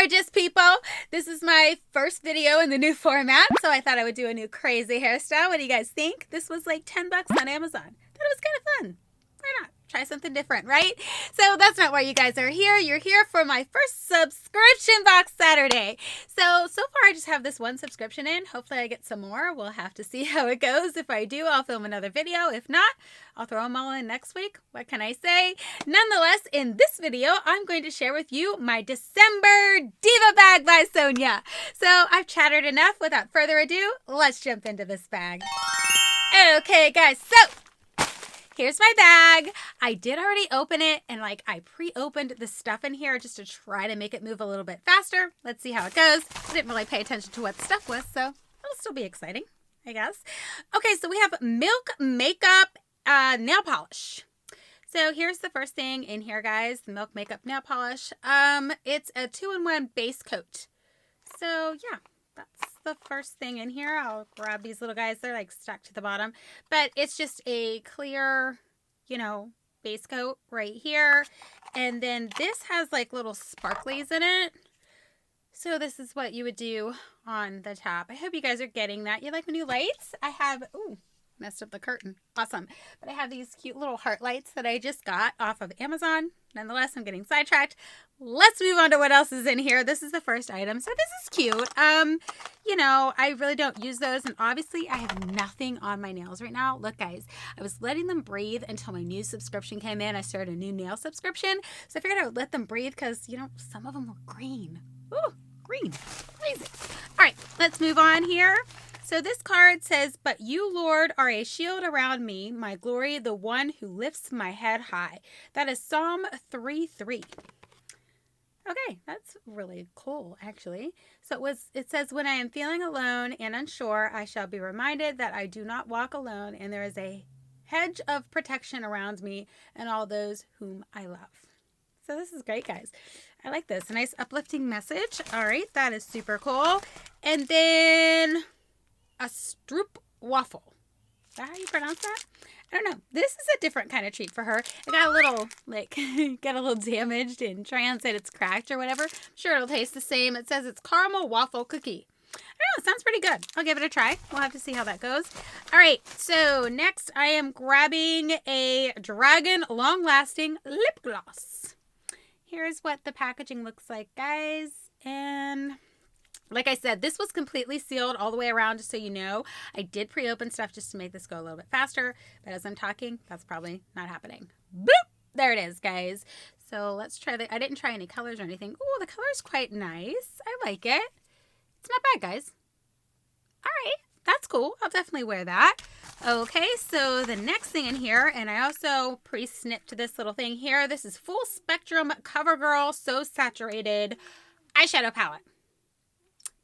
gorgeous people. This is my first video in the new format, so I thought I would do a new crazy hairstyle. What do you guys think? This was like 10 bucks on Amazon. Thought it was kind of fun. Why not? Try something different, right? So that's not why you guys are here. You're here for my first subscription box Saturday. So far I just have this one subscription in. Hopefully I get some more. We'll have to see how it goes. If I do, I'll film another video. If not, I'll throw them all in next week. What can I say? Nonetheless, in this video, I'm going to share with you my December Diva bag by Sonya. So I've chattered enough. Without further ado, let's jump into this bag. Okay, guys, so here's my bag. I did already open it, and I pre-opened the stuff in here just to try to make it move a little bit faster. Let's see how it goes. I didn't really pay attention to what the stuff was, so it'll still be exciting, I guess. Okay, so we have Milk Makeup nail polish. So here's the first thing in here, guys. The Milk Makeup nail polish. It's a 2-in-1 base coat. So yeah, that's the first thing in here. I'll grab these little guys. They're stuck to the bottom, but it's just a clear, base coat right here. And then this has little sparklies in it. So this is what you would do on the top. I hope you guys are getting that. You like my new lights? I have, ooh, messed up the curtain. Awesome. But I have these cute little heart lights that I just got off of Amazon. Nonetheless, I'm getting sidetracked. Let's move on to what else is in here. This is the first item. So this is cute. I really don't use those. And obviously, I have nothing on my nails right now. Look, guys, I was letting them breathe until my new subscription came in. I started a new nail subscription. So I figured I would let them breathe because, some of them were green. Ooh, green. Crazy. All right, let's move on here. So this card says, "But you, Lord, are a shield around me, my glory, the one who lifts my head high." That is Psalm 3:3. Okay, that's really cool, actually. So it says, "When I am feeling alone and unsure, I shall be reminded that I do not walk alone, and there is a hedge of protection around me and all those whom I love." So this is great, guys. I like this. A nice uplifting message. All right, that is super cool. And then a stroop waffle. Is that how you pronounce that? I don't know. This is a different kind of treat for her. It got a little, got a little damaged and Tryon said it's cracked or whatever. I'm sure it'll taste the same. It says it's caramel waffle cookie. I don't know. It sounds pretty good. I'll give it a try. We'll have to see how that goes. All right. So next I am grabbing a Dragon Long Lasting Lip Gloss. Here's what the packaging looks like, guys. And like I said, this was completely sealed all the way around, just so you know. I did pre-open stuff just to make this go a little bit faster, but as I'm talking, that's probably not happening. Boop! There it is, guys. So let's try I didn't try any colors or anything. Oh, the color is quite nice. I like it. It's not bad, guys. All right, that's cool. I'll definitely wear that. Okay, so the next thing in here, and I also pre-snipped this little thing here. This is Full Spectrum CoverGirl So Saturated Eyeshadow Palette.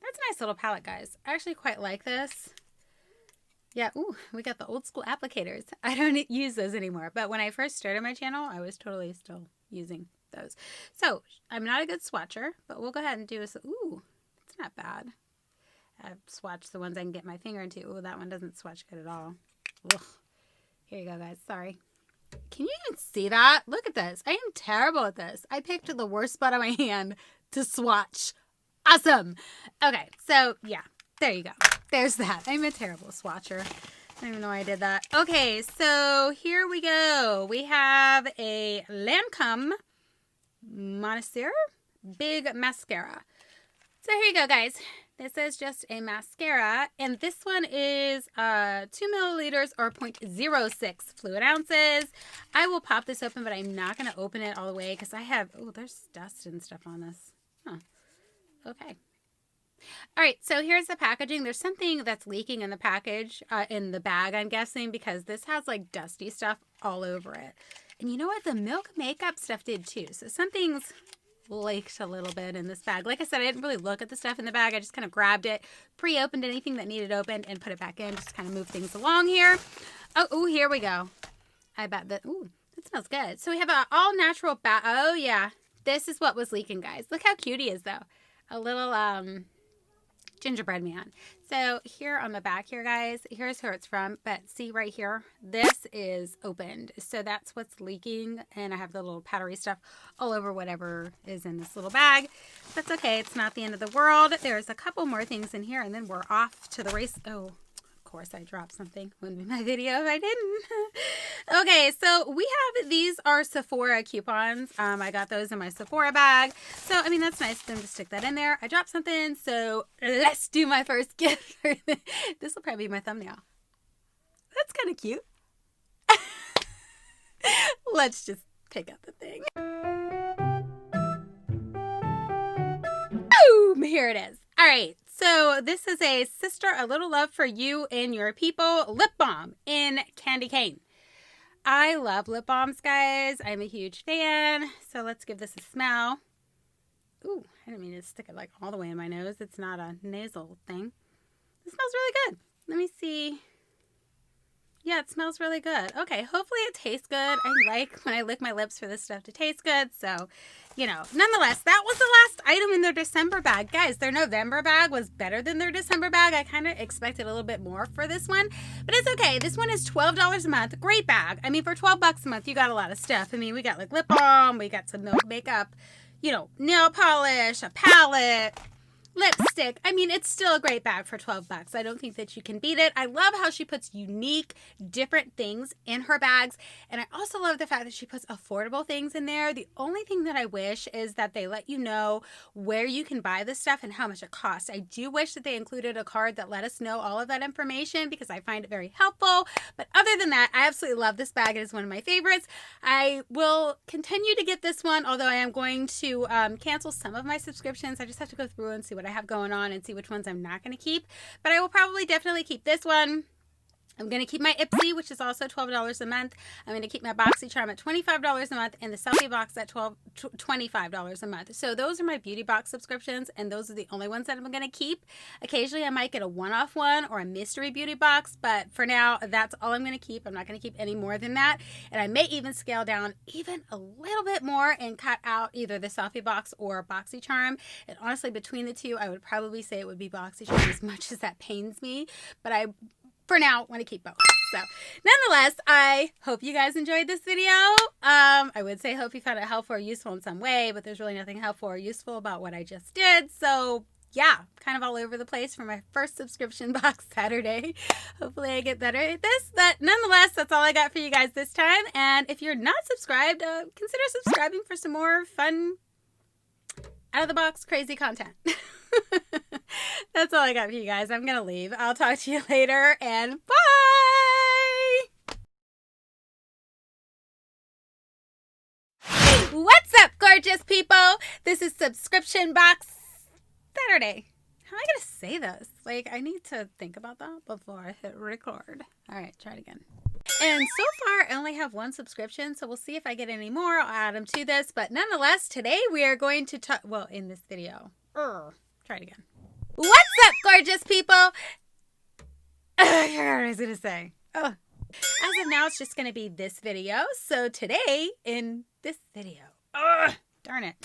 That's a nice little palette, guys. I actually quite like this. Yeah, ooh, we got the old school applicators. I don't use those anymore. But when I first started my channel, I was totally still using those. So, I'm not a good swatcher, but we'll go ahead and do this. Ooh, it's not bad. I've swatched the ones I can get my finger into. Ooh, that one doesn't swatch good at all. Ugh. Here you go, guys. Sorry. Can you even see that? Look at this. I am terrible at this. I picked the worst spot on my hand to swatch. Awesome. Okay, so yeah, there you go. There's that. I'm a terrible swatcher. I don't even know why I did that. Okay, so here we go. We have a Lancome Monastery Big Mascara. So here you go, guys. This is just a mascara, and this one is 2 milliliters or 0.06 fluid ounces. I will pop this open, but I'm not going to open it all the way because I have, oh, there's dust and stuff on this. Huh. Okay. All right, so here's the packaging. There's something that's leaking in the package, in the bag, I'm guessing, because this has dusty stuff all over it. And you know what? The Milk Makeup stuff did too. So something's leaked a little bit in this bag. Like I said, I didn't really look at the stuff in the bag. I just kind of grabbed it, pre-opened anything that needed opened, and put it back in. Just kind of move things along here. Oh, here we go. I bet that, ooh, that smells good. So we have an all-natural oh yeah. This is what was leaking, guys. Look how cute he is, though. A little, gingerbread man. So here on the back here, guys, here's who it's from. But see right here, this is opened. So that's what's leaking. And I have the little powdery stuff all over whatever is in this little bag. That's okay. It's not the end of the world. There's a couple more things in here and then we're off to the race. Oh, of course I dropped something. Wouldn't be my video if I didn't. Okay, so we have, these are Sephora coupons. I got those in my Sephora bag. So, I mean, that's nice of them to stick that in there. I dropped something, so let's do my first gift. This will probably be my thumbnail. That's kind of cute. Let's just pick up the thing. Boom! Here it is. All right. So this is a Sister, A Little Love for You and Your People lip balm in candy cane. I love lip balms, guys. I'm a huge fan. So let's give this a smell. Ooh, I didn't mean to stick it like all the way in my nose. It's not a nasal thing. It smells really good. Let me see. Yeah, it smells really good. Okay, hopefully it tastes good. I like when I lick my lips for this stuff to taste good. So, you know, nonetheless, that was the last item in their December bag. Guys, their November bag was better than their December bag. I kind of expected a little bit more for this one, but it's okay. This one is $12 a month. Great bag. I mean, for 12 bucks a month, you got a lot of stuff. I mean, we got like lip balm, we got some makeup, you know, nail polish, a palette, lipstick. I mean, it's still a great bag for 12 bucks. I don't think that you can beat it. I love how she puts unique, different things in her bags. And I also love the fact that she puts affordable things in there. The only thing that I wish is that they let you know where you can buy this stuff and how much it costs. I do wish that they included a card that let us know all of that information because I find it very helpful. But other than that, I absolutely love this bag. It is one of my favorites. I will continue to get this one, although I am going to cancel some of my subscriptions. I just have to go through and see what I have going on and see which ones I'm not going to keep. But I will probably definitely keep this one. I'm going to keep my Ipsy, which is also $12 a month. I'm going to keep my BoxyCharm at $25 a month and the Selfie Box at $25 a month. So those are my beauty box subscriptions, and those are the only ones that I'm going to keep. Occasionally, I might get a one-off one or a mystery beauty box, but for now, that's all I'm going to keep. I'm not going to keep any more than that. And I may even scale down even a little bit more and cut out either the Selfie Box or BoxyCharm. And honestly, between the two, I would probably say it would be BoxyCharm, as much as that pains me. But for now, want to keep both. So nonetheless, I hope you guys enjoyed this video. I would say hope you found it helpful or useful in some way, but there's really nothing helpful or useful about what I just did. So yeah, kind of all over the place for my first subscription box Saturday. Hopefully I get better at this, but nonetheless, that's all I got for you guys this time. And if you're not subscribed, consider subscribing for some more fun, out of the box, crazy content. That's all I got for you guys. I'm going to leave. I'll talk to you later, and bye! What's up, gorgeous people? This is Subscription Box Saturday. How am I going to say this? Like, I need to think about that before I hit record. All right, try it again. And so far, I only have one subscription, so we'll see if I get any more. I'll add them to this. But nonetheless, today we are going to talk, well, in this video. Try it again. What's up, gorgeous people? I forgot what I was going to say. As of now, it's just going to be this video. So today, in this video. Darn it.